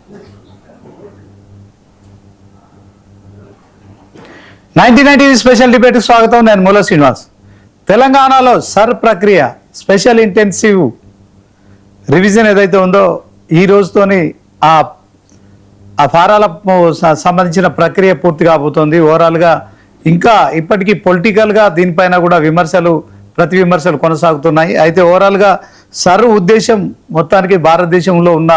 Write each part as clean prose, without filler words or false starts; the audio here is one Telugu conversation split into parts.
1990 స్పెషల్ డిబేట్ స్వాగతం. నేను మూల శ్రీనివాస్. తెలంగాణలో సర్ ప్రక్రియ స్పెషల్ ఇంటెన్సివ్ రివిజన్ ఏదైతే ఉందో ఈ రోజుతోని ఆ ఫారాలకు సంబంధించిన ప్రక్రియ పూర్తి కాబోతోంది. ఓవరాల్గా ఇంకా ఇప్పటికీ పొలిటికల్గా దీనిపైన కూడా ప్రతి విమర్శలు కొనసాగుతున్నాయి. అయితే ఓవరాల్గా సర్ ఉద్దేశం మొత్తానికి భారతదేశంలో ఉన్న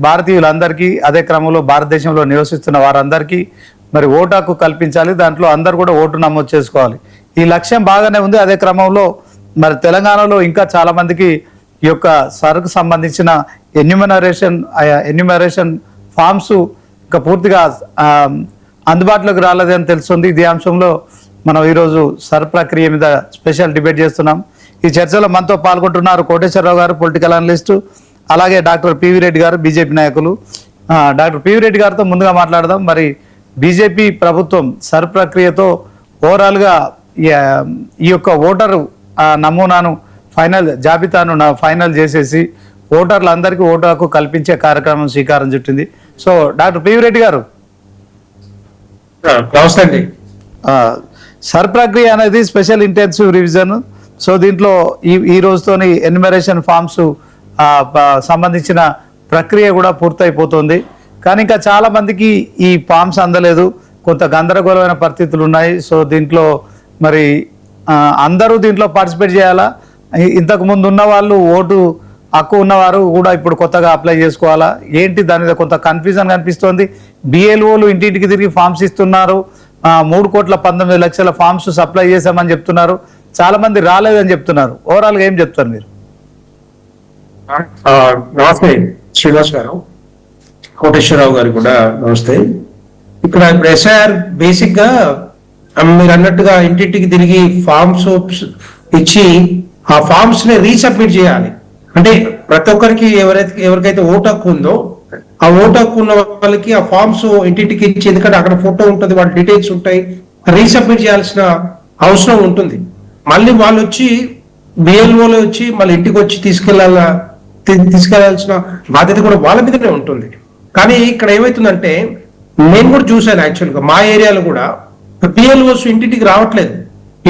భారతీయులందరికీ, అదే క్రమంలో భారతదేశంలో నివసిస్తున్న వారందరికీ మరి ఓటు హక్కు కల్పించాలి. దాంట్లో అందరు కూడా ఓటు నమోదు చేసుకోవాలి. ఈ లక్ష్యం బాగానే ఉంది. అదే క్రమంలో మరి తెలంగాణలో ఇంకా చాలా మందికి ఈ యొక్క సరుకు సంబంధించిన ఎన్యూమరేషన్ ఫామ్స్ ఇంకా పూర్తిగా అందుబాటులోకి రాలేదని తెలుస్తుంది. ఇదే అంశంలో మనం ఈరోజు సర్ ప్రక్రియ మీద స్పెషల్ డిబేట్ చేస్తున్నాం. ఈ చర్చలో మనతో పాల్గొంటున్నారు కోటేశ్వరరావు గారు, పొలిటికల్ అనలిస్టు, అలాగే డాక్టర్ పివి రెడ్డి గారు, బీజేపీ నాయకులు. డాక్టర్ పివి రెడ్డి గారితో ముందుగా మాట్లాడదాం. మరి బీజేపీ ప్రభుత్వం సర్ ప్రక్రియతో ఓవరాల్గా ఈ యొక్క ఓటరు నమూనాను జాబితాను ఫైనల్ చేసేసి ఓటర్లందరికీ ఓటు హక్కు కల్పించే కార్యక్రమం శ్రీకారం చుట్టింది. సో డాక్టర్ పివి రెడ్డి గారు, సర్ ప్రక్రియ అనేది స్పెషల్ ఇంటెన్సివ్ రివిజన్. సో దీంట్లో ఈ రోజుతోని ఎన్యూమరేషన్ ఫామ్స్ సంబంధించిన ప్రక్రియ కూడా పూర్తయిపోతుంది. కానీ ఇంకా చాలా మందికి ఈ ఫామ్స్ అందలేదు. కొంత గందరగోళమైన పరిస్థితులు ఉన్నాయి. సో దీంట్లో మరి అందరూ దీంట్లో పార్టిసిపేట్ చేయాలా? ఇంతకు ముందు ఉన్న వాళ్ళు, ఓటు హక్కు ఉన్నవారు కూడా ఇప్పుడు కొత్తగా అప్లై చేసుకోవాలా? ఏంటి దాని మీద కొంత కన్ఫ్యూజన్ కనిపిస్తోంది. బిఎల్ఓలు ఇంటింటికి తిరిగి ఫామ్స్ ఇస్తున్నారు. 3,19,00,000 ఫామ్స్ సప్లై చేశామని చెప్తున్నారు. చాలా మంది రాలేదని చెప్తున్నారు. ఓవరాల్గా ఏం చెప్తారు మీరు? నమస్తే శ్రీనివాస్ గారు, కోటేశ్వరరావు గారు కూడా నమస్తే. ఇక్కడ ఇప్పుడు ఎస్ఐఆర్ బేసిక్ గా మీరు అన్నట్టుగా ఇంటింటికి తిరిగి ఫామ్స్ ఇచ్చి ఆ ఫామ్స్ ని రీసబ్మిట్ చేయాలి. అంటే ప్రతి ఒక్కరికి ఎవరికైతే ఓటు హక్కు ఉందో ఆ ఓటు హక్కు ఉన్న వాళ్ళకి ఆ ఫామ్స్ ఇంటింటికి ఇచ్చి, ఎందుకంటే అక్కడ ఫోటో ఉంటుంది, వాళ్ళ డీటెయిల్స్ ఉంటాయి, రీసబ్మిట్ చేయాల్సిన అవసరం ఉంటుంది. మళ్ళీ వాళ్ళు వచ్చి బిఎల్ఓలో వచ్చి మళ్ళీ ఇంటికి వచ్చి తీసుకెళ్లాల్సిన బాధ్యత కూడా వాళ్ళ మీదనే ఉంటుంది. కానీ ఇక్కడ ఏమైతుందంటే, నేను కూడా చూశాను యాక్చువల్గా మా ఏరియాలో కూడా బిఎల్ఓస్ ఇంటింటికి రావట్లేదు,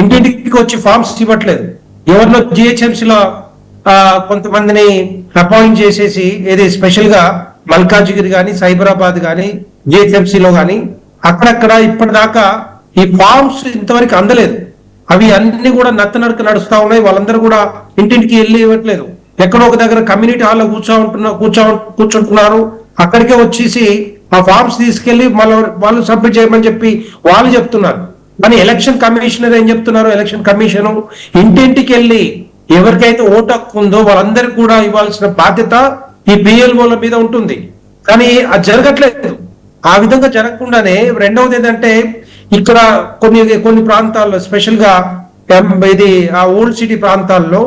ఇంటింటికి వచ్చి ఫామ్స్ ఇవ్వట్లేదు. ఎవరిలో జిహెచ్ఎంసీలో కొంతమందిని అపాయింట్ చేసేసి, ఏది స్పెషల్ గా మల్కాజ్గిరి కానీ, సైబరాబాద్ కానీ, జిహెచ్ఎంసీలో కానీ అక్కడక్కడ ఇప్పటిదాకా ఈ ఫామ్స్ ఇంతవరకు అందలేదు. అవి అన్ని కూడా నత్తనడక నడుస్తా ఉన్నాయి. వాళ్ళందరూ కూడా ఇంటింటికి వెళ్ళి ఇవ్వట్లేదు. ఎక్కడో ఒక దగ్గర కమ్యూనిటీ హాల్లో కూర్చుంటున్నారు. అక్కడికే వచ్చేసి ఆ ఫామ్స్ తీసుకెళ్లి వాళ్ళు సబ్మిట్ చేయమని చెప్పి వాళ్ళు చెప్తున్నారు. కానీ ఎలక్షన్ కమిషనర్ ఏం చెప్తున్నారు? ఎలక్షన్ కమిషన్ ఇంటింటికి వెళ్ళి ఎవరికైతే ఓటు హక్కు ఉందో వాళ్ళందరికీ కూడా ఇవ్వాల్సిన బాధ్యత ఈ బిఎల్ఓల మీద ఉంటుంది. కానీ అది జరగట్లేదు. ఆ విధంగా జరగకుండానే రెండవది ఏంటంటే, ఇక్కడ కొన్ని ప్రాంతాల్లో స్పెషల్ గా ఇది ఆ ఓల్డ్ సిటీ ప్రాంతాల్లో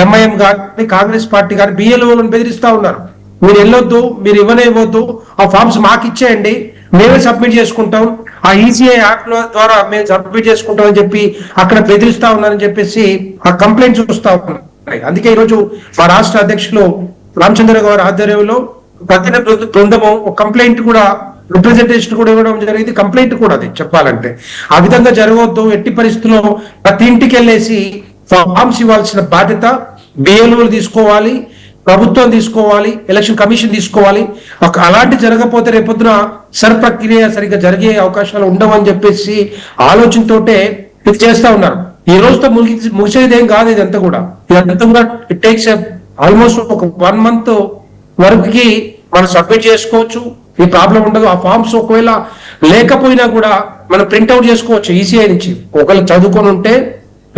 ఎంఐఎం కానీ, కాంగ్రెస్ పార్టీ కానీ బిఎల్ఓలను బెదిరిస్తా ఉన్నారు. మీరు వెళ్ళొద్దు, మీరు ఇవ్వనేవద్దు, ఆ ఫామ్స్ మాకు ఇచ్చేయండి, మేమే సబ్మిట్ చేసుకుంటాం, ఆ ఈసీఐ యాప్ ద్వారా మేము సబ్మిట్ చేసుకుంటాం అని చెప్పి అక్కడ బెదిరిస్తా ఉన్నారని చెప్పేసి ఆ కంప్లైంట్ చూస్తా ఉన్నాయి. అందుకే ఈరోజు మా రాష్ట్ర అధ్యక్షులు రామచంద్ర గారి ఆధ్వర్యంలో ప్రతినిధి బృందము ఒక కంప్లైంట్ కూడా, రిప్రజెంటేషన్ కూడా ఇవ్వడం జరిగింది. కంప్లైంట్ కూడా అది చెప్పాలంటే ఆ విధంగా జరగవద్దు. ఎట్టి పరిస్థితుల్లో ప్రతి ఇంటికి వెళ్ళేసి ఫామ్స్ ఇవ్వాల్సిన బాధ్యత బిఎల్ఓలు తీసుకోవాలి, ప్రభుత్వం తీసుకోవాలి, ఎలక్షన్ కమిషన్ తీసుకోవాలి. అలాంటి జరగకపోతే రేపొద్దున సర్ ప్రక్రియ సరిగ్గా జరిగే అవకాశాలు ఉండవని చెప్పేసి ఆలోచనతోటే ఇది చేస్తా ఉన్నారు. ఈ రోజుతో ముగిసేది ఏం కాదు. ఇదంతా కూడా ఇట్ టేక్స్ ఆల్మోస్ట్ ఒక 1 month వరకుకి మనం సబ్మిట్ చేసుకోవచ్చు. ఈ ప్రాబ్లం ఉండదు. ఆ ఫామ్స్ ఒకవేళ లేకపోయినా కూడా మనం ప్రింట్అవుట్ చేసుకోవచ్చు ఈసీఐ నుంచి. ఒకవేళ చదువుకొని ఉంటే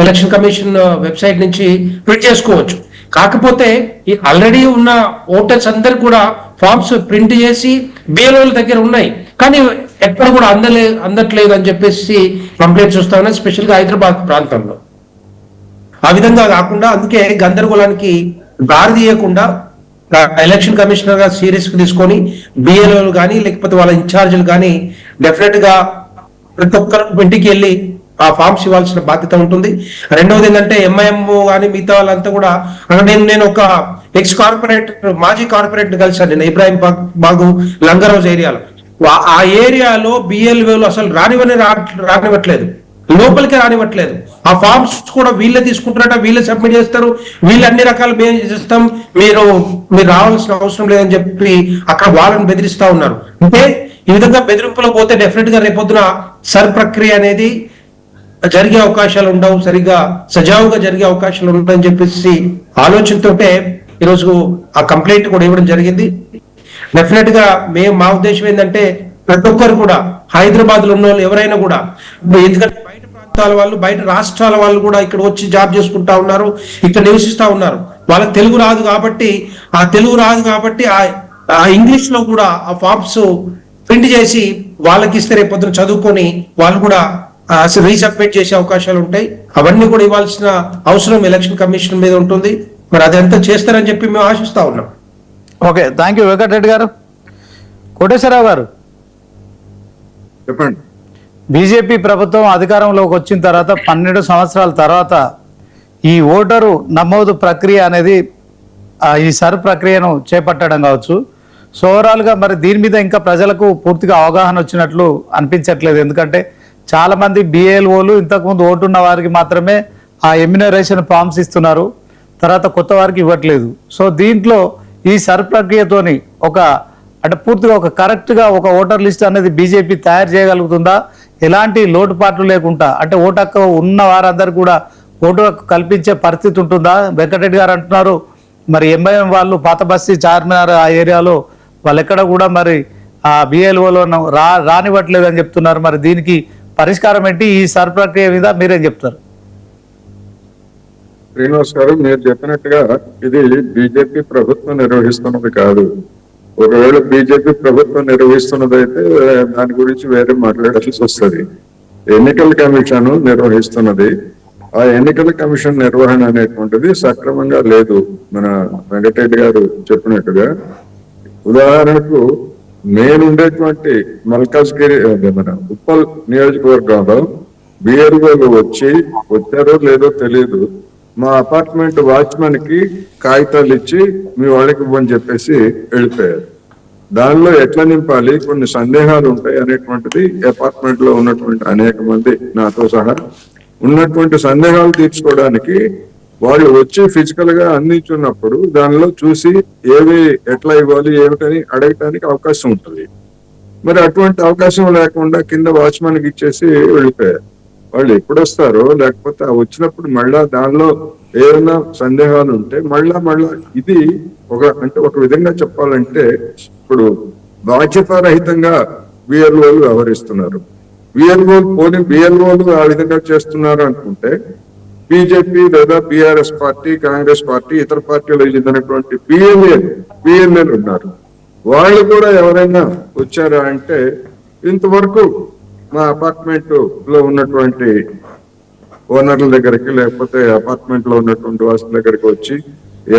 ఎలక్షన్ కమిషన్ వెబ్సైట్ నుంచి ప్రింట్ చేసుకోవచ్చు. కాకపోతే ఈ ఆల్రెడీ ఉన్న ఓటర్స్ అందరు కూడా ఫామ్స్ ప్రింట్ చేసి బిఎల్ఓల దగ్గర ఉన్నాయి, కానీ ఎక్కడ కూడా అందట్లేదు అని చెప్పేసి కంప్లైంట్స్ వస్తా ఉన్నాయి, స్పెషల్ గా హైదరాబాద్ ప్రాంతంలో. ఆ విధంగా కాకుండా అందుకే గందరగోళానికి దారి తీయకుండా ఎలక్షన్ కమిషనర్ గా సీరియస్ గా తీసుకొని బిఎల్ఓలు కానీ లేకపోతే వాళ్ళ ఇన్ఛార్జీలు కానీ డెఫినెట్ గా ప్రతి ఒక్కరు ఇంటికి వెళ్ళి ఆ ఫామ్స్ ఇవ్వాల్సిన బాధ్యత ఉంటుంది. రెండవది ఏంటంటే ఎంఐఎం కానీ మిగతా వాళ్ళంతా కూడా నేను ఒక ఎక్స్ కార్పొరేటర్ మాజీ కార్పొరేటర్ కలిసాను నేను ఇబ్రాహిం బాగు లంగరోజ్ ఏరియాలో. ఆ ఏరియాలో బిఎల్ఓలు అసలు రానివ్వట్లేదు, లోపలికి రానివ్వట్లేదు. ఆ ఫార్మ్స్ కూడా వీళ్ళే తీసుకుంటారట, వీళ్ళే సబ్మిట్ చేస్తారు, వీళ్ళు అన్ని రకాలు మేము చేస్తాం, మీరు రావాల్సిన అవసరం లేదని చెప్పి అక్కడ వాళ్ళని బెదిరిస్తా ఉన్నారు. అంటే ఈ విధంగా బెదిరింపులో పోతే డెఫినెట్ గా రేపొద్దున సర్ ప్రక్రియ అనేది జరిగే అవకాశాలు ఉండవు, సరిగా సజావుగా జరిగే అవకాశాలు ఉంటాయని చెప్పేసి ఆలోచనతోటే ఈరోజు ఆ కంప్లైంట్ కూడా ఇవ్వడం జరిగింది. డెఫినెట్ గా మా ఉద్దేశం ఏంటంటే ప్రతి ఒక్కరు కూడా హైదరాబాద్ లో ఉన్న వాళ్ళు ఎవరైనా కూడా, ఎందుకంటే బయట ప్రాంతాల వాళ్ళు బయట రాష్ట్రాల వాళ్ళు కూడా ఇక్కడ వచ్చి జాబ్ చేసుకుంటా ఉన్నారు, ఇక్కడ నివసిస్తా ఉన్నారు. వాళ్ళకి తెలుగు రాదు కాబట్టి ఆ ఇంగ్లీష్ లో కూడా ఆ ఫార్మ్స్ ప్రింట్ చేసి వాళ్ళకి ఇస్తే రేపు పొద్దున చదువుకొని వాళ్ళు కూడా రీసబ్మిట్ చేసే అవకాశాలు ఉంటాయి. అవన్నీ కూడా ఇవ్వాల్సిన అవసరం ఎలక్షన్ కమిషన్ మీద ఉంటుంది. మరి అదంతా చేస్తారని చెప్పి మేము ఆశిస్తా ఉన్నాం. ఓకే, థ్యాంక్ యూ వెంకటరెడ్డి గారు. కోటేశ్వరరావు గారు, చెప్పండి. బీజేపీ ప్రభుత్వం అధికారంలోకి వచ్చిన తర్వాత 12 సంవత్సరాల తర్వాత ఈ ఓటరు నమోదు ప్రక్రియ అనేది ఈ సర్ ప్రక్రియను చేపట్టడం కావచ్చు. సో ఓవరాల్గా మరి దీని మీద ఇంకా ప్రజలకు పూర్తిగా అవగాహన వచ్చినట్లు అనిపించట్లేదు. ఎందుకంటే చాలామంది బిఎల్ఓలు ఇంతకుముందు ఓటున్న వారికి మాత్రమే ఆ ఎమ్యునరేషన్ ఫామ్స్ ఇస్తున్నారు, తర్వాత కొత్త వారికి ఇవ్వట్లేదు. సో దీంట్లో ఈ సర్ ప్రక్రియతోని అంటే పూర్తిగా కరెక్ట్గా ఒక ఓటర్ లిస్ట్ అనేది బీజేపీ తయారు చేయగలుగుతుందా, ఎలాంటి లోటుపాట్లు లేకుండా, అంటే ఓటు హక్కు ఉన్న వారందరూ కూడా ఓటు హక్కు కల్పించే పరిస్థితి ఉంటుందా? వెంకటరెడ్డి గారు అంటున్నారు మరి ఎంఐఎం వాళ్ళు పాత బస్తీ చార్మినార్ ఆ ఏరియాలో వాళ్ళు ఎక్కడ కూడా మరి ఆ బిఎల్ఓలో రానివ్వట్లేదు అని చెప్తున్నారు. మరి దీనికి పరిష్కారం ఏంటి? ఈ సర్ ప్రక్రియ మీద మీరేం చెప్తారు? శ్రీనివాస్ గారు, మీరు చెప్పినట్టుగా ఇది బీజేపీ ప్రభుత్వం నిర్వహిస్తున్నది కాదు. ఒకవేళ బీజేపీ ప్రభుత్వం నిర్వహిస్తున్నది అయితే దాని గురించి వేరే మాట్లాడాల్సి వస్తుంది. ఎన్నికల కమిషన్ నిర్వహిస్తున్నది. ఆ ఎన్నికల కమిషన్ నిర్వహణ అనేటువంటిది సక్రమంగా లేదు. మన వెంకటరెడ్డి గారు చెప్పినట్టుగా, ఉదాహరణకు నేనుండేటువంటి మల్కాజ్గిరి మన ఉప్పల్ నియోజకవర్గంలో బిఎల్ఓలు వచ్చారో లేదో తెలియదు, మా అపార్ట్మెంట్ వాచ్మెన్ కి కాగితాలు ఇచ్చి మీ వాళ్ళకి ఇవ్వని చెప్పేసి వెళ్ళిపోయారు. దానిలో ఎట్లా నింపాలి, కొన్ని సందేహాలు ఉంటాయి అనేటువంటిది అపార్ట్మెంట్ లో ఉన్నటువంటి అనేక మంది నాతో సహా ఉన్నటువంటి సందేహాలు తీర్చుకోవడానికి వాళ్ళు వచ్చి ఫిజికల్ గా అందించున్నప్పుడు దానిలో చూసి ఏవి ఎట్లా ఇవ్వాలి ఏమిటని అడగటానికి అవకాశం ఉంటుంది. మరి అటువంటి అవకాశం లేకుండా కింద వాచ్మెన్ కి ఇచ్చేసి వెళ్ళిపోయారు. వాళ్ళు ఎప్పుడు వస్తారో లేకపోతే వచ్చినప్పుడు మళ్ళా దానిలో ఏమైనా సందేహాలు ఉంటే మళ్ళా ఇది ఒక విధంగా చెప్పాలంటే ఇప్పుడు బాధ్యతారహితంగా బిఎల్ఓలు వ్యవహరిస్తున్నారు. బిఎల్ఓలు ఆ విధంగా చేస్తున్నారు అనుకుంటే బీజేపీ లేదా బీఆర్ఎస్ పార్టీ, కాంగ్రెస్ పార్టీ, ఇతర పార్టీలకు చెందినటువంటి బిఎల్ఏలు ఉన్నారు. వాళ్ళు కూడా ఎవరైనా వచ్చారా అంటే ఇంతవరకు మా అపార్ట్మెంట్ లో ఉన్నటువంటి ఓనర్ల దగ్గరికి లేకపోతే అపార్ట్మెంట్ లో ఉన్నటువంటి వాసుల దగ్గరికి వచ్చి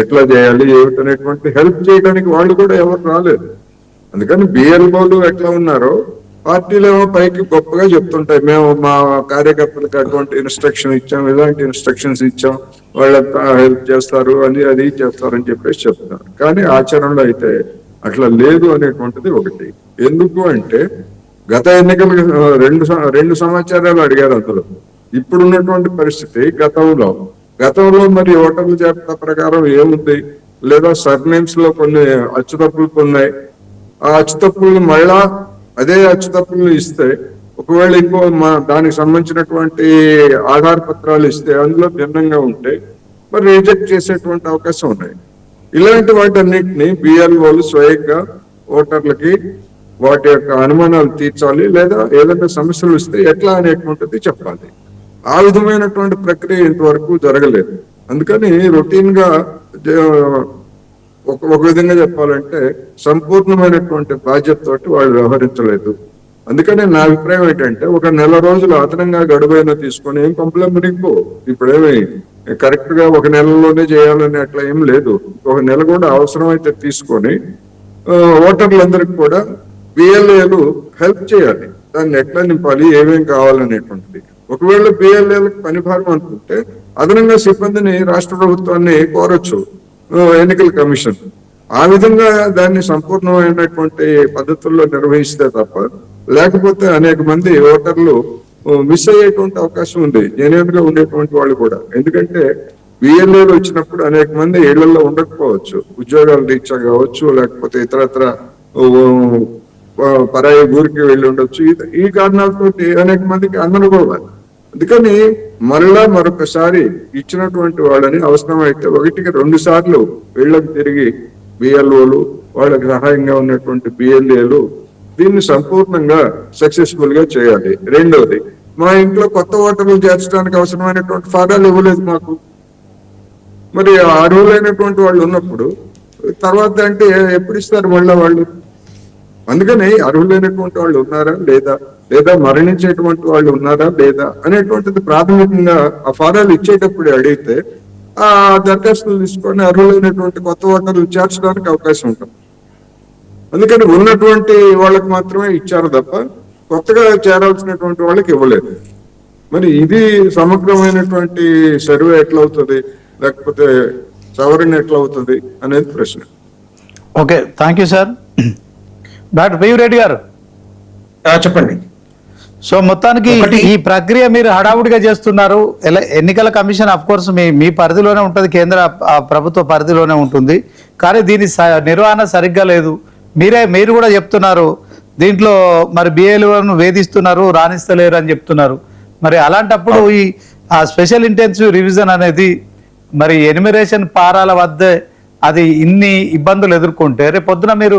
ఎట్లా చేయాలి ఏమిటనేటువంటి హెల్ప్ చేయడానికి వాళ్ళు కూడా ఎవరు రాలేదు. అందుకని బిఎల్ఓలు ఎట్లా ఉన్నారో పార్టీలేమో పైకి గొప్పగా చెప్తుంటాయి, మేము మా కార్యకర్తలకు అటువంటి ఇన్స్ట్రక్షన్ ఇచ్చాం, ఇలాంటి ఇన్స్ట్రక్షన్స్ ఇచ్చాం, వాళ్ళంతా హెల్ప్ చేస్తారు అది చేస్తారని చెప్పేసి చెప్తున్నారు. కానీ ఆచరణలో అయితే అట్లా లేదు అనేటువంటిది ఒకటి. ఎందుకు అంటే గత ఎన్నికలు రెండు సమాచారాలు అడిగారు అందులో. ఇప్పుడున్నటువంటి పరిస్థితి గతంలో మరి ఓటర్ల జాబితా ప్రకారం ఏముంది, లేదా సర్నేమ్స్ లో కొన్ని అచ్చుతప్పులు ఉన్నాయి. ఆ అచ్చుతప్పులు మళ్ళా అదే అచ్చుతప్పులు ఇస్తే ఒకవేళ ఇంకో దానికి సంబంధించినటువంటి ఆధార పత్రాలు ఇస్తే అందులో భిన్నంగా ఉంటే మరి రిజెక్ట్ చేసేటువంటి అవకాశం ఉన్నాయి. ఇలాంటి వాటన్నిటిని బిఎల్ఓలు స్వయంగా ఓటర్లకి వాటి యొక్క అనుమానాలు తీర్చాలి, లేదా ఏదైనా సమస్యలు వస్తే ఎట్లా అనేటువంటిది చెప్పాలి. ఆ విధమైనటువంటి ప్రక్రియ ఇంతవరకు జరగలేదు. అందుకని రొటీన్ గా ఒక విధంగా చెప్పాలంటే సంపూర్ణమైనటువంటి బాధ్యతతోటి వాళ్ళు వ్యవహరించలేదు. అందుకని నా అభిప్రాయం ఏంటంటే ఒక నెల రోజులు అదనంగా గడువైనా తీసుకొని ఏం కంప్లైంట్ ఇప్పుడేమి కరెక్ట్ గా ఒక నెలలోనే చేయాలని అట్లా ఏం లేదు. ఒక నెల కూడా అవసరమైతే తీసుకొని ఓటర్లందరికీ కూడా బిఎల్ఏలు హెల్ప్ చేయాలి, దాన్ని ఎట్లా నింపాలి, ఏమేం కావాలనేటువంటిది. ఒకవేళ బిఎల్ఏలకు పని భారం అనుకుంటే అదనంగా సిబ్బందిని రాష్ట్ర ప్రభుత్వాన్ని కోరొచ్చు ఎన్నికల కమిషన్. ఆ విధంగా దాన్ని సంపూర్ణమైనటువంటి పద్ధతుల్లో నిర్వహిస్తే తప్ప, లేకపోతే అనేక మంది ఓటర్లు మిస్ అయ్యేటువంటి అవకాశం ఉంది, జెన్యూన్ గా ఉండేటువంటి వాళ్ళు కూడా. ఎందుకంటే బిఎల్ఏలు వచ్చినప్పుడు అనేక మంది ఇళ్లలో ఉండకపోవచ్చు, ఉద్యోగాల రీత్యా కావచ్చు, లేకపోతే ఇతరత్ర పరాయి ఊరికి వెళ్ళి ఉండొచ్చు. ఈ కారణాలతో అనేక మందికి అందనుకోవాలి. అందుకని మరొకసారి ఇచ్చినటువంటి వాళ్ళని అవసరమైతే 1-2 సార్లు వీళ్ళకి తిరిగి బిఎల్ఓలు, వాళ్ళకి సహాయంగా ఉన్నటువంటి బిఎల్ఏలు దీన్ని సంపూర్ణంగా సక్సెస్ఫుల్ గా చేయాలి. రెండవది, మా ఇంట్లో కొత్త ఓటర్లు చేర్చడానికి అవసరమైనటువంటి ఫారాలు ఇవ్వలేదు మాకు. మరి అర్హులైనటువంటి వాళ్ళు ఉన్నప్పుడు తర్వాత అంటే ఎప్పుడు ఇస్తారు మళ్ళా వాళ్ళు? అందుకని అర్హులైనటువంటి వాళ్ళు ఉన్నారా లేదా మరణించేటువంటి వాళ్ళు ఉన్నారా లేదా అనేటువంటిది ప్రాథమికంగా ఆ ఫారాలు ఇచ్చేటప్పుడు అడిగితే ఆ దరఖాస్తులు తీసుకొని అర్హులైనటువంటి కొత్త ఓటర్లు చేర్చడానికి అవకాశం ఉంటుంది. అందుకని ఉన్నటువంటి వాళ్ళకి మాత్రమే ఇచ్చారు తప్ప కొత్తగా చేరాల్సినటువంటి వాళ్ళకి ఇవ్వలేదు. మరి ఇది సమగ్రమైనటువంటి సర్వే ఎట్లా అవుతుంది, లేకపోతే సవరణ ఎట్లా అవుతుంది అనేది ప్రశ్న. Okay, thank you sir. Doctor PV Reddy గారు చెప్పండి. సో మొత్తానికి ఈ ప్రక్రియ మీరు హడావుడిగా చేస్తున్నారు. ఎన్నికల కమిషన్ అఫ్ కోర్స్ మీ పరిధిలోనే ఉంటుంది, కేంద్ర ప్రభుత్వ పరిధిలోనే ఉంటుంది, కానీ దీని నిర్వహణ సరిగ్గా లేదు. మీరు కూడా చెప్తున్నారు దీంట్లో మరి బిఏలను వేధిస్తున్నారు, రాణిస్తలేరు అని చెప్తున్నారు. మరి అలాంటప్పుడు ఈ స్పెషల్ ఇంటెన్సివ్ రివిజన్ అనేది మరి ఎన్యుమరేషన్ పారాల వద్దే అది ఇన్ని ఇబ్బందులు ఎదుర్కొంటే రేపు పొద్దున మీరు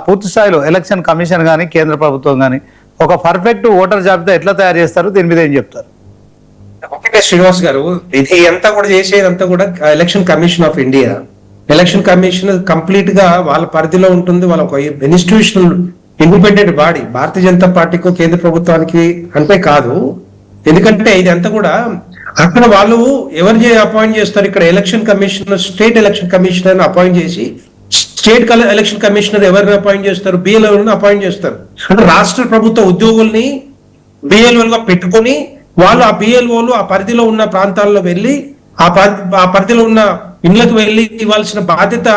పూర్తి స్థాయిలో ఎలక్షన్ కమిషన్ కానీ కేంద్ర ప్రభుత్వం కానీ ఒక పర్ఫెక్ట్ ఓటర్ జాబితా ఎట్లా తయారు చేస్తారు, దీని మీద ఏం చెప్తారు? ఓకే శ్రీనివాస్ గారు, ఇది అంతా కూడా చేసేదంతా కూడా election commission of India. Election commission complete గా వాళ్ళ పరిధిలో ఉంటుంది. వాళ్ళ ఒక institutional independent body. Bharatiya Janata పార్టీకి కేంద్ర ప్రభుత్వానికి అంటే కాదు. ఎందుకంటే ఇది అంతా కూడా అక్కడ వాళ్ళు ఎవరు అపాయింట్ చేస్తారు, ఇక్కడ election commissioner, state election commissioner appoint చేసి స్టేట్ ఎలక్షన్ కమిషనర్ ఎవరిని అపాయింట్ చేస్తారు, బిఎల్ఓలను అపాయింట్ చేస్తారు. అంటే రాష్ట్ర ప్రభుత్వ ఉద్యోగుల్ని బిఎల్ఓలుగా పెట్టుకొని వాళ్ళు ఆ బిఎల్ఓలు ఆ పరిధిలో ఉన్న ప్రాంతాల్లో వెళ్ళి ఆ పరిధిలో ఉన్న ఇళ్లకు వెళ్ళి ఇవ్వాల్సిన బాధ్యత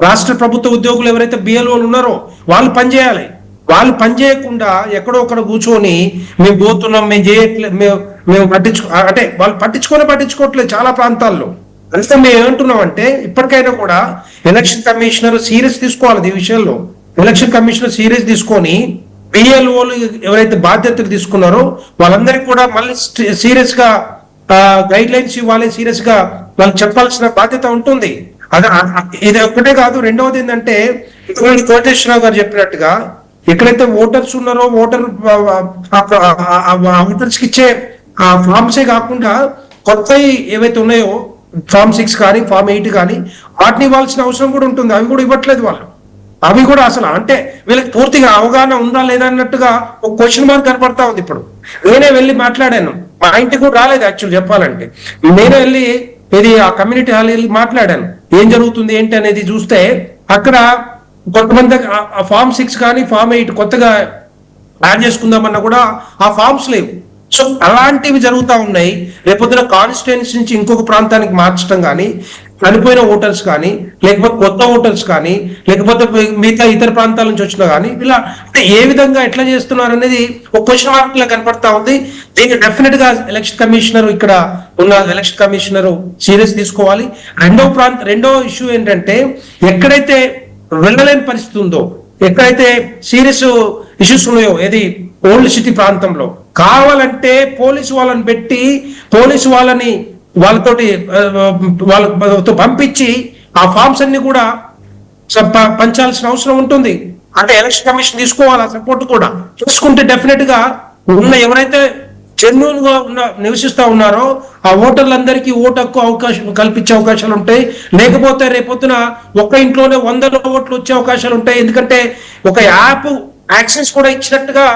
రాష్ట్ర ప్రభుత్వ ఉద్యోగులు ఎవరైతే బిఎల్ఓలు ఉన్నారో వాళ్ళు పనిచేయాలి. వాళ్ళు పనిచేయకుండా ఎక్కడో ఒకడ కూర్చొని మేము పోతున్నాం, మేము చేయట్లేదు, మేము అంటే వాళ్ళు పట్టించుకోవట్లేదు చాలా ప్రాంతాల్లో. అంటే మేము ఏమంటున్నాం అంటే ఇప్పటికైనా కూడా ఎలక్షన్ కమిషనర్ సీరియస్ తీసుకోవాలి ఈ విషయంలో. ఎలక్షన్ కమిషనర్ సీరియస్ తీసుకొని బిఎల్ఓలు ఎవరైతే బాధ్యతలు తీసుకున్నారో వాళ్ళందరికీ కూడా మళ్ళీ సీరియస్ గా గైడ్ లైన్స్ ఇవ్వాలి, సీరియస్ గా వాళ్ళు చెప్పాల్సిన బాధ్యత ఉంటుంది. ఇది ఒక్కటే కాదు. రెండవది ఏంటంటే కోటేశ్వరరావు గారు చెప్పినట్టుగా ఎక్కడైతే ఓటర్స్ ఉన్నారో ఓటర్స్ కి ఇచ్చే ఫార్మ్సే కాకుండా కొత్త ఏవైతే ఉన్నాయో ఫార్మ్ 6 కానీ ఫార్మ్ 8 కానీ వాటిని ఇవ్వాల్సిన అవసరం కూడా ఉంటుంది. అవి కూడా ఇవ్వట్లేదు వాళ్ళు. అవి కూడా అసలు అంటే వీళ్ళకి పూర్తిగా అవగాహన ఉందా లేదా అన్నట్టుగా ఒక క్వశ్చన్ మార్క్ కనపడతా ఉంది. ఇప్పుడు నేనే వెళ్ళి మాట్లాడాను, మా ఇంటికి కూడా రాలేదు యాక్చువల్ చెప్పాలంటే. నేనే వెళ్ళి ఇది ఆ కమ్యూనిటీ హాల్ వెళ్ళి మాట్లాడాను, ఏం జరుగుతుంది ఏంటి అనేది చూస్తే అక్కడ కొంతమంది ఆ ఫార్మ్ 6 కానీ ఫార్మ్ 8 కొత్తగా యాడ్ చేసుకుందామన్నా కూడా ఆ ఫార్మ్స్ లేవు. సో అలాంటివి జరుగుతూ ఉన్నాయి. రేపొద్దున కాన్స్టిట్యుయెన్సీ నుంచి ఇంకొక ప్రాంతానికి మార్చడం కానీ, చనిపోయిన ఓటర్స్ కానీ, లేకపోతే కొత్త ఓటర్స్ కానీ, లేకపోతే మిగతా ఇతర ప్రాంతాల నుంచి వచ్చినా కానీ ఇలా అంటే ఏ విధంగా ఎట్లా చేస్తున్నారు అనేది ఒక క్వశ్చన్ మార్క్ లా కనపడతా ఉంది. దీనికి డెఫినెట్ గా ఎలక్షన్ కమిషనర్, ఇక్కడ ఉన్న ఎలక్షన్ కమిషనర్ సీరియస్ తీసుకోవాలి. రెండో ఇష్యూ ఏంటంటే ఎక్కడైతే వెళ్ళలేని పరిస్థితి ఉందో, ఎక్కడైతే సీరియస్ ఇష్యూస్ ఉన్నాయో, ఏది ఓల్డ్ సిటీ ప్రాంతంలో కావాలంటే పోలీసు వాళ్ళని పెట్టి వాళ్ళతో పంపించి ఆ ఫార్మ్స్ అన్ని కూడా పంచాల్సిన అవసరం ఉంటుంది. అంటే ఎలక్షన్ కమిషన్ తీసుకోవాలి ఆ సపోర్ట్ కూడా. చూసుకుంటే డెఫినెట్ గా ఉన్న ఎవరైతే జెన్యూన్ గా నివసిస్తా ఉన్నారో ఆ ఓటర్లందరికీ ఓటు హక్కు అవకాశం కల్పించే అవకాశాలు ఉంటాయి. లేకపోతే రేపొద్దున ఒక్క ఇంట్లోనే 100 ఓట్లు వచ్చే అవకాశాలు ఉంటాయి. ఎందుకంటే ఒక యాప్ యాక్సెస్ కూడా ఇచ్చినట్టుగా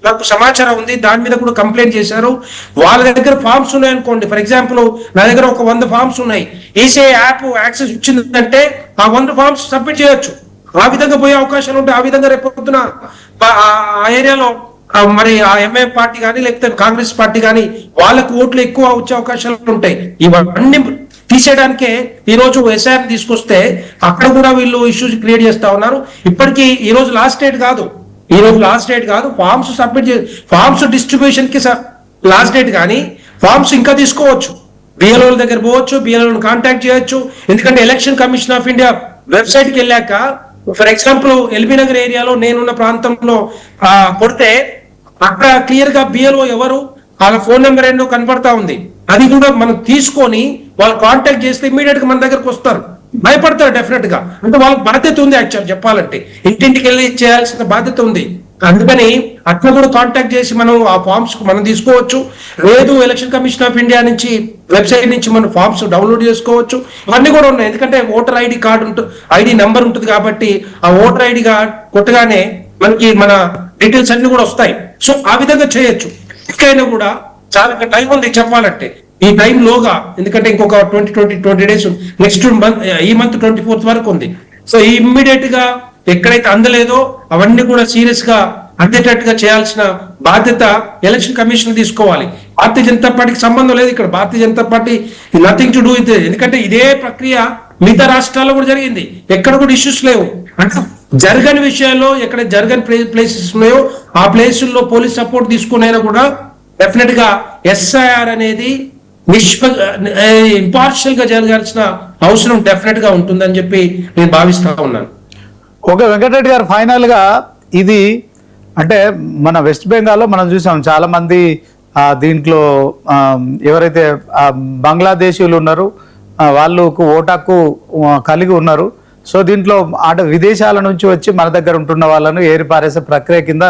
నాకు సమాచారం ఉంది. దాని మీద కూడా కంప్లైంట్ చేశారు. వాళ్ళ దగ్గర ఫార్మ్స్ ఉన్నాయి అనుకోండి, ఫర్ ఎగ్జాంపుల్ నా దగ్గర ఒక 100 ఫార్మ్స్ ఉన్నాయి, ఈసీఐ యాప్ యాక్సెస్ ఇచ్చిందంటే ఆ 100 ఫార్మ్స్ సబ్మిట్ చేయొచ్చు. ఆ విధంగా పోయే అవకాశాలు ఉంటాయి. ఆ విధంగా రేపు పొద్దున ఆ ఏరియాలో మరి ఆ ఎంఐఎం పార్టీ కానీ లేకపోతే కాంగ్రెస్ పార్టీ కానీ వాళ్ళకు ఓట్లు ఎక్కువ వచ్చే అవకాశాలు ఉంటాయి. ఇవన్నీ తీసేయడానికే ఈ రోజు ఎస్ఐఆర్ తీసుకొస్తే అక్కడ కూడా వీళ్ళు ఇష్యూస్ క్రియేట్ చేస్తా ఉన్నారు. ఇప్పటికీ ఈ రోజు లాస్ట్ డేట్ కాదు, ఫార్మ్స్ సబ్మిట్ ఫార్మ్స్ డిస్ట్రిబ్యూషన్ కి లాస్ట్ డేట్, కానీ ఫార్మ్స్ ఇంకా తీసుకోవచ్చు. బిఎల్ఓ దగ్గర పోవచ్చు, బిఎల్ఓ కాంటాక్ట్ చేయొచ్చు. ఎందుకంటే election commission of India website కి వెళ్ళాక, ఫర్ ఎగ్జాంపుల్ ఎల్బీ నగర్ ఏరియాలో నేనున్న ప్రాంతంలో కొడితే అక్కడ క్లియర్ గా బిఎల్ఓ ఎవరు, వాళ్ళ ఫోన్ నెంబర్ ఏంటో కనపడతా ఉంది. అది కూడా మనం తీసుకొని వాళ్ళు కాంటాక్ట్ చేస్తే ఇమీడియట్ గా మన దగ్గరకు వస్తారు. భయపడతారు డెఫినెట్ గా, అంటే వాళ్ళకి బాధ్యత ఉంది. యాక్చువల్ చెప్పాలంటే ఇంటింటికి వెళ్ళి చేయాల్సిన బాధ్యత ఉంది. అందుకని అట్లా కూడా కాంటాక్ట్ చేసి మనం ఆ ఫార్మ్స్ మనం తీసుకోవచ్చు. లేదు ఎలక్షన్ కమిషన్ ఆఫ్ ఇండియా నుంచి వెబ్సైట్ నుంచి మనం ఫార్మ్స్ డౌన్లోడ్ చేసుకోవచ్చు. ఇవన్నీ కూడా ఉన్నాయి. ఎందుకంటే ఓటర్ ఐడి కార్డు ఉంటుంది, ఐడి నెంబర్ ఉంటుంది కాబట్టి ఆ ఓటర్ ఐడి కొట్టగానే మనకి మన డీటెయిల్స్ అన్ని కూడా వస్తాయి. సో ఆ విధంగా చేయొచ్చు. ఇకైనా కూడా చాలా టైం ఉంది చెప్పాలంటే. ఈ టైం లోగా, ఎందుకంటే ఇంకొక 20 డేస్, నెక్స్ట్ మంత్, ఈ మంత్ 24th వరకు ఉంది. సో ఇమ్మీడియట్ గా ఎక్కడైతే అందలేదో అవన్నీ కూడా సీరియస్ గా అందేటట్టుగా చేయాల్సిన బాధ్యత ఎలక్షన్ కమిషన్ తీసుకోవాలి. భారతీయ జనతా పార్టీకి సంబంధం లేదు ఇక్కడ. Bharatiya Janata Party nothing to do with, ఎందుకంటే ఇదే ప్రక్రియ మిగతా రాష్ట్రాల్లో కూడా జరిగింది. ఎక్కడ కూడా ఇష్యూస్ లేవు. అంటే జరగని విషయాల్లో, ఎక్కడ జరగని ప్లేసెస్ ఉన్నాయో ఆ ప్లేసుల్లో పోలీస్ సపోర్ట్ తీసుకునైనా కూడా డెఫినెట్ గా ఎస్ఐఆర్ అనేది ఇంపార్షియల్ గా జరగాల్సిన అవసరం డెఫినెట్ గా ఉంటుందని చెప్పి నేను భావిస్తా ఉన్నాను. ఓకే వెంకటరెడ్డి గారు, ఫైనల్ గా ఇది అంటే మన వెస్ట్ బెంగాల్లో మనం చూసాం చాలా మంది దీంట్లో ఎవరైతే బంగ్లాదేశీయులు ఉన్నారో వాళ్ళకు ఓటాకు కలిగి ఉన్నారు. సో దీంట్లో అంటే విదేశాల నుంచి వచ్చి మన దగ్గర ఉంటున్న వాళ్ళను ఏరిపారేసే ప్రక్రియ కింద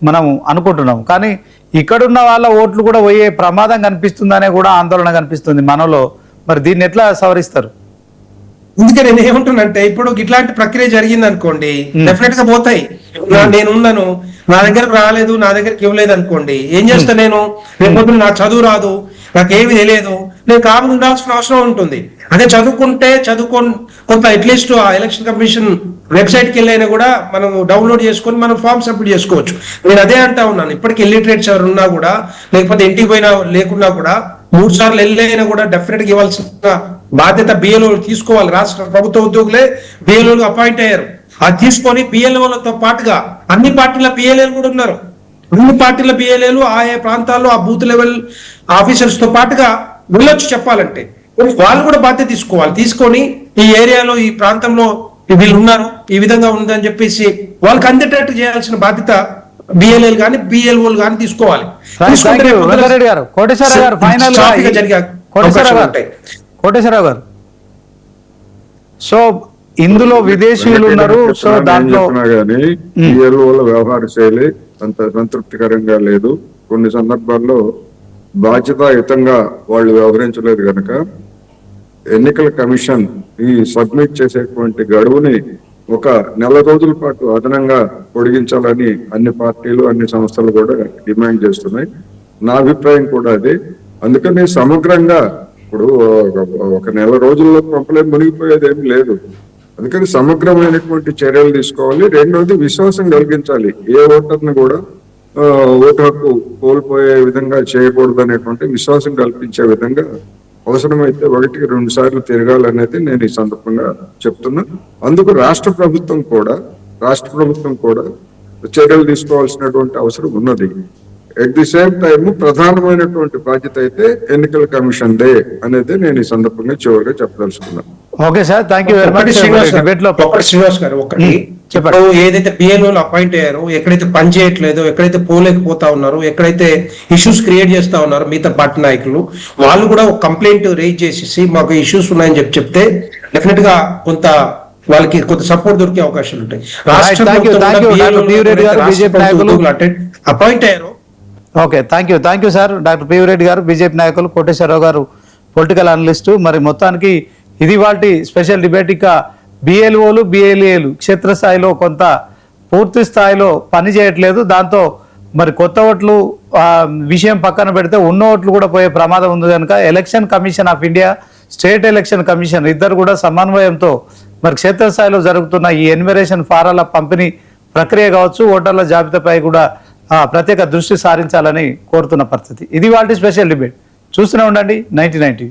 మనం అనుకుంటున్నాం. కానీ ఇక్కడున్న వాళ్ళ ఓట్లు కూడా పోయే ప్రమాదం కనిపిస్తుందనే కూడా ఆందోళన కనిపిస్తుంది మనలో. మరి దీన్ని ఎట్లా సవరిస్తారు? అందుకే నేను ఏమంటున్నానంటే, ఇప్పుడు ఇట్లాంటి ప్రక్రియ జరిగింది అనుకోండి, డెఫినెట్ గా పోతాయి. నేను ఉన్నాను, నా దగ్గరకు రాలేదు, నా దగ్గరికి ఇవ్వలేదు అనుకోండి, ఏం చేస్తా నేను? రేపు నాకు చదువు రాదు, నాకేమి తెలియదు, నేను కాము ఉండాల్సిన అవసరం ఉంటుంది. అదే చదువుకొని కొంత అట్లీస్ట్ ఆ ఎలక్షన్ కమిషన్ వెబ్సైట్ కి వెళ్ళైనా కూడా మనం డౌన్లోడ్ చేసుకొని మనం ఫామ్ సబ్మిట్ చేసుకోవచ్చు. నేను అదే అంటా ఉన్నాను. ఇప్పటికి ఇల్లిటరేట్స్ ఎవరు ఉన్నా కూడా, లేకపోతే ఇంటికి పోయినా లేకున్నా కూడా 3 సార్లు వెళ్ళైనా కూడా డెఫినెట్ గా ఇవ్వాల్సిన బాధ్యత బిఎల్ఓ తీసుకోవాలి. రాష్ట్ర ప్రభుత్వ ఉద్యోగులే బిఎల్ఓలు అపాయింట్ అయ్యారు. అది తీసుకొని బిఎల్ఓలతో పాటుగా అన్ని పార్టీల బిఎల్ఏలు కూడా ఉన్నారు. అన్ని పార్టీల బిఎల్ఏలు ఆయా ప్రాంతాల్లో ఆ బూత్ లెవెల్ ఆఫీసర్స్ తో పాటుగా వెళ్ళొచ్చు చెప్పాలంటే. వాళ్ళు కూడా బాధ్యత తీసుకోవాలి. తీసుకొని ఈ ఏరియాలో, ఈ ప్రాంతంలో వీళ్ళు ఉన్నారు, ఈ విధంగా ఉందని చెప్పేసి వాళ్ళకి అందేటట్టు చేయాల్సిన బాధ్యత బిఎల్ఏలు కానీ బిఎల్ఓలు కానీ తీసుకోవాలి. కోటేశ్వరరావు గారు, సో ఇందులో విదేశీయులు ఉన్నారు. సో దాంట్లో కానీ బిఎల్ఓల వ్యవహార శైలి అంత సంతృప్తికరంగా లేదు. కొన్ని సందర్భాల్లో బాధ్యతాయుతంగా వాళ్ళు వ్యవహరించలేదు కనుక ఎన్నికల కమిషన్ ఈ సబ్మిట్ చేసేటువంటి గడువుని 1 నెల రోజుల పాటు అదనంగా పొడిగించాలని అన్ని పార్టీలు, అన్ని సంస్థలు కూడా డిమాండ్ చేస్తున్నాయి. నా అభిప్రాయం కూడా అదే. అందుకని సమగ్రంగా ఇప్పుడు 1 నెల రోజుల్లో పంపలే మునిగిపోయేది ఏమి లేదు. అందుకని సమగ్రమైనటువంటి చర్యలు తీసుకోవాలి. రెండవది విశ్వాసం కలిగించాలి. ఏ ఓటర్ని కూడా ఓటు హక్కు కోల్పోయే విధంగా చేయకూడదు అనేటువంటి విశ్వాసం కల్పించే విధంగా అవసరమైతే 1-2 సార్లు తిరగాలనేది నేను ఈ సందర్భంగా చెప్తున్నా. అందుకు రాష్ట్ర ప్రభుత్వం కూడా చర్యలు తీసుకోవాల్సినటువంటి అవసరం ఉన్నది. ఎట్ ది సేమ్ టైమ్ ప్రధానమైనటువంటి బాధ్యత అయితే ఎన్నికల కమిషన్ దే అనేది నేను ఈ సందర్భంగా చివరిగా చెప్పదలుచుకున్నాను. Okay sir, thank you very much. Srinivas గారు, ఒకటి ఇప్పుడు ఏదైతే బిఎల్ఓలు అపాయింట్ అయ్యారో, ఎక్కడైతే పని చేయట్లేదో, ఎక్కడైతే పోలేకపోతా ఉన్నారో, ఎక్కడైతే ఇష్యూస్ క్రియేట్ చేస్తా ఉన్నారో మిగతా పార్టీ నాయకులు, వాళ్ళు కూడా ఒక కంప్లైంట్ రేజ్ చేసేసి మాకు ఇష్యూస్ ఉన్నాయని చెప్తే డెఫినెట్ గా వాళ్ళకి కొంత సపోర్ట్ దొరికే అవకాశాలు ఉంటాయి. రాష్ట్ర అపాయింట్ అయ్యారు. Okay, thank you sir. Doctor PV Reddy గారు, బీజేపీ నాయకులు, కోటేశ్వరరావు గారు పొలిటికల్ అనలిస్టు. మరి మొత్తానికి ఇది వాటి స్పెషల్ డిబేట్. ఇక బిఎల్ఓలు బిఎల్ఏలు క్షేత్రస్థాయిలో కొంత పూర్తి స్థాయిలో పని చేయట్లేదు. దాంతో మరి కొత్త ఓట్లు విషయం పక్కన పెడితే ఉన్న ఓట్లు కూడా పోయే ప్రమాదం ఉంది కనుక election commission of India, state election commission ఇద్దరు కూడా సమన్వయంతో మరి క్షేత్రస్థాయిలో జరుగుతున్న ఈ ఎన్యుమరేషన్ ఫారాల పంపిణీ ప్రక్రియ కావచ్చు, ఓటర్ల జాబితాపై కూడా ప్రత్యేక దృష్టి సారించాలని కోరుతున్న పరిస్థితి. ఇది వాటి స్పెషల్ డిబేట్. చూస్తూనే ఉండండి 9090.